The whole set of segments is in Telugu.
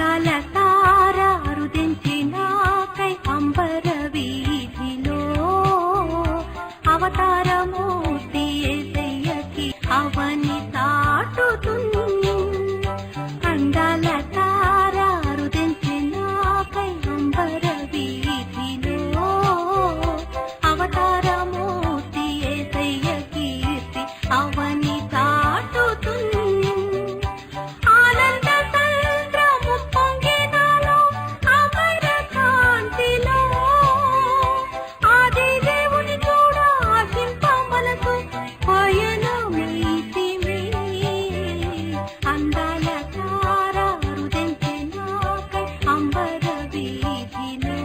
అందాల తార అరుదించినాకై అంబర వీధిలో అవతారమూర్తి యేసయ్యకి అవని తాటుతుంది. అందాల తార అరుదించినాకై అంబర వీధిలో అవతారమూర్తి యేసయ్య కీర్తి అవని తాటుతుంది. ఆనంద సంద్రము పొంగినాలో అమర కాంతిలో ఆది దేవుని చూడ ఆశింప మనసు పయనమైతిమి. అందాల తార అరుదించినాకై అంబర వీధిలో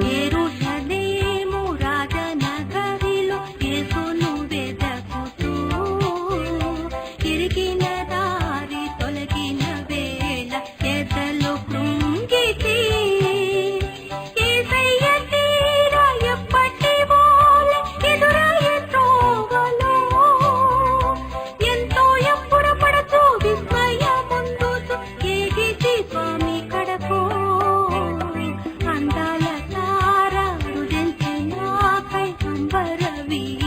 యెరూషలేము రాజనగరిలో యేసును వెదకుతూ ఇరిగిన దారి తొలగిన వేళ ఎదలో కృంగితి. యేసయ్య తీర ఎప్పటి వోలె ఎదురయ్యే త్రోవలో ఎంతో ఎప్పుడపడుతూ విస్మయముందుతూ ఏగితి స్వామి కడకు. అందాల తార అరుదించినాకై అంబర వీధిలో